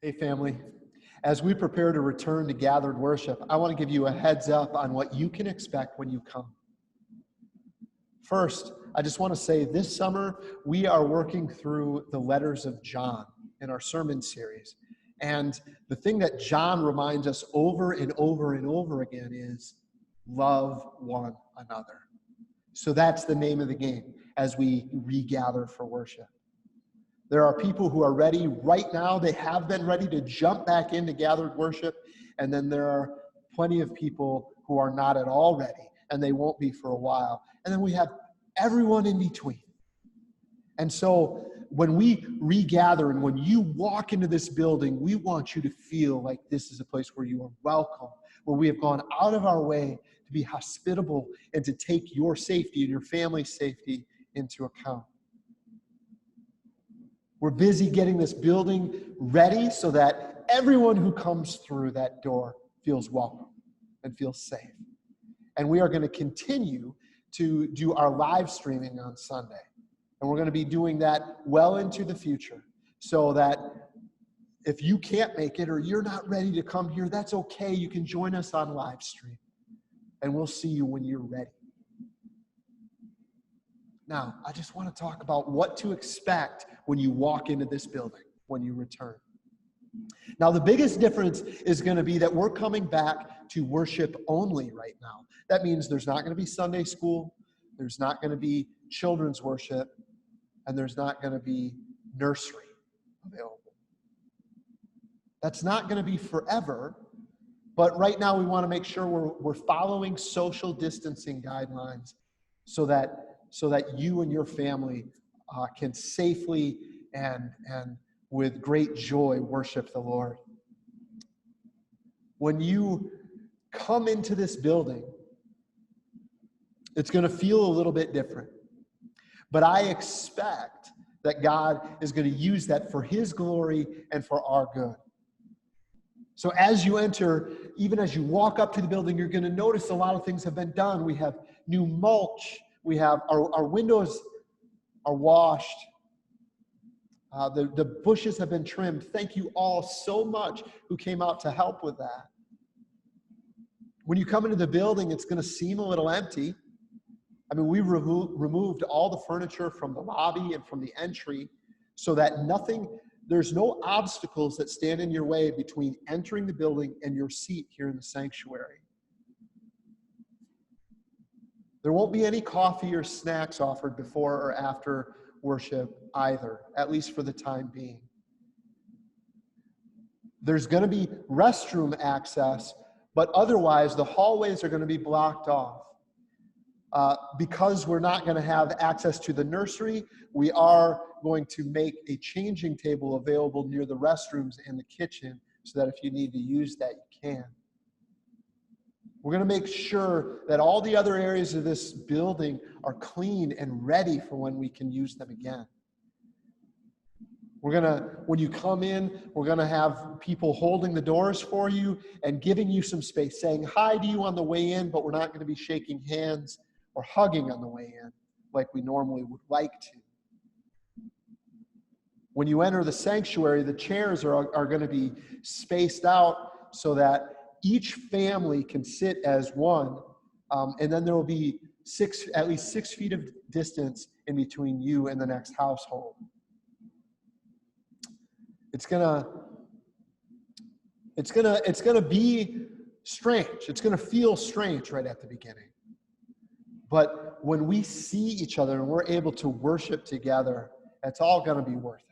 Hey family, as we prepare to return to gathered worship, I want to give you a heads up on what you can expect when you come. First, I just want to say this summer we are working through the letters of John in our sermon series. And the thing that John reminds us over and over and over again is love one another. So that's the name of the game as we regather for worship. There are people who are ready right now. They have been ready to jump back into gathered worship. And then there are plenty of people who are not at all ready, and they won't be for a while. And then we have everyone in between. And so when we regather and when you walk into this building, we want you to feel like this is a place where you are welcome, where we have gone out of our way to be hospitable and to take your safety and your family's safety into account. We're busy getting this building ready so that everyone who comes through that door feels welcome and feels safe. And we are going to continue to do our live streaming on Sunday. And we're going to be doing that well into the future so that if you can't make it or you're not ready to come here, that's okay. You can join us on live stream. And we'll see you when you're ready. Now, I just want to talk about what to expect when you walk into this building, when you return. Now, the biggest difference is going to be that we're coming back to worship only right now. That means there's not going to be Sunday school, there's not going to be children's worship, and there's not going to be nursery available. That's not going to be forever, but right now we want to make sure we're following social distancing guidelines so that you and your family can safely and with great joy worship the Lord. When you come into this building, it's going to feel a little bit different. But I expect that God is going to use that for His glory and for our good. So as you enter, even as you walk up to the building, you're going to notice a lot of things have been done. We have new mulch. We have our windows are washed. The bushes have been trimmed. Thank you all so much who came out to help with that. When you come into the building, it's going to seem a little empty. I mean, we removed all the furniture from the lobby and from the entry so that there's no obstacles that stand in your way between entering the building and your seat here in the sanctuary. There won't be any coffee or snacks offered before or after worship either, at least for the time being. There's going to be restroom access, but otherwise the hallways are going to be blocked off. Because we're not going to have access to the nursery, we are going to make a changing table available near the restrooms and the kitchen so that if you need to use that, you can. We're going to make sure that all the other areas of this building are clean and ready for when we can use them again. When you come in, we're going to have people holding the doors for you and giving you some space, saying hi to you on the way in, but we're not going to be shaking hands or hugging on the way in like we normally would like to. When you enter the sanctuary, the chairs are going to be spaced out so that each family can sit as one, and then there will be at least 6 feet of distance in between you and the next household. It's gonna be strange. It's gonna feel strange right at the beginning. But when we see each other and we're able to worship together, it's all gonna be worth it.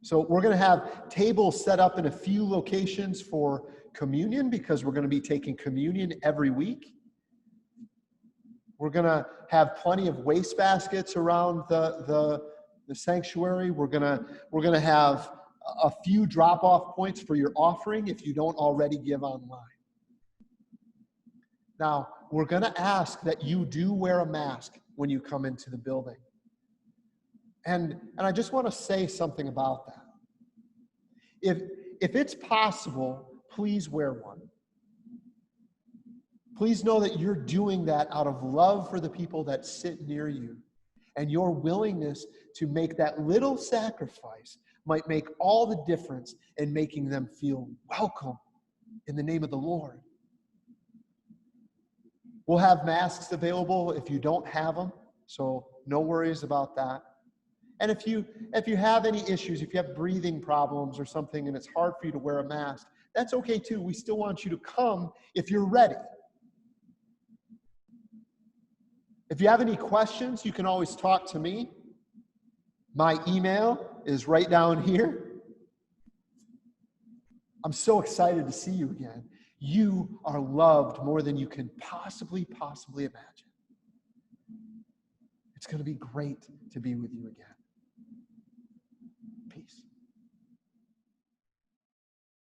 So we're going to have tables set up in a few locations for communion because we're going to be taking communion every week. We're going to have plenty of waste baskets around the sanctuary. We're going to have a few drop-off points for your offering if you don't already give online. Now, we're going to ask that you do wear a mask when you come into the building. And I just want to say something about that. If it's possible, please wear one. Please know that you're doing that out of love for the people that sit near you and your willingness to make that little sacrifice might make all the difference in making them feel welcome in the name of the Lord. We'll have masks available if you don't have them, so no worries about that. And if you have any issues, if you have breathing problems or something and it's hard for you to wear a mask, that's okay too. We still want you to come if you're ready. If you have any questions, you can always talk to me. My email is right down here. I'm so excited to see you again. You are loved more than you can possibly imagine. It's going to be great to be with you again.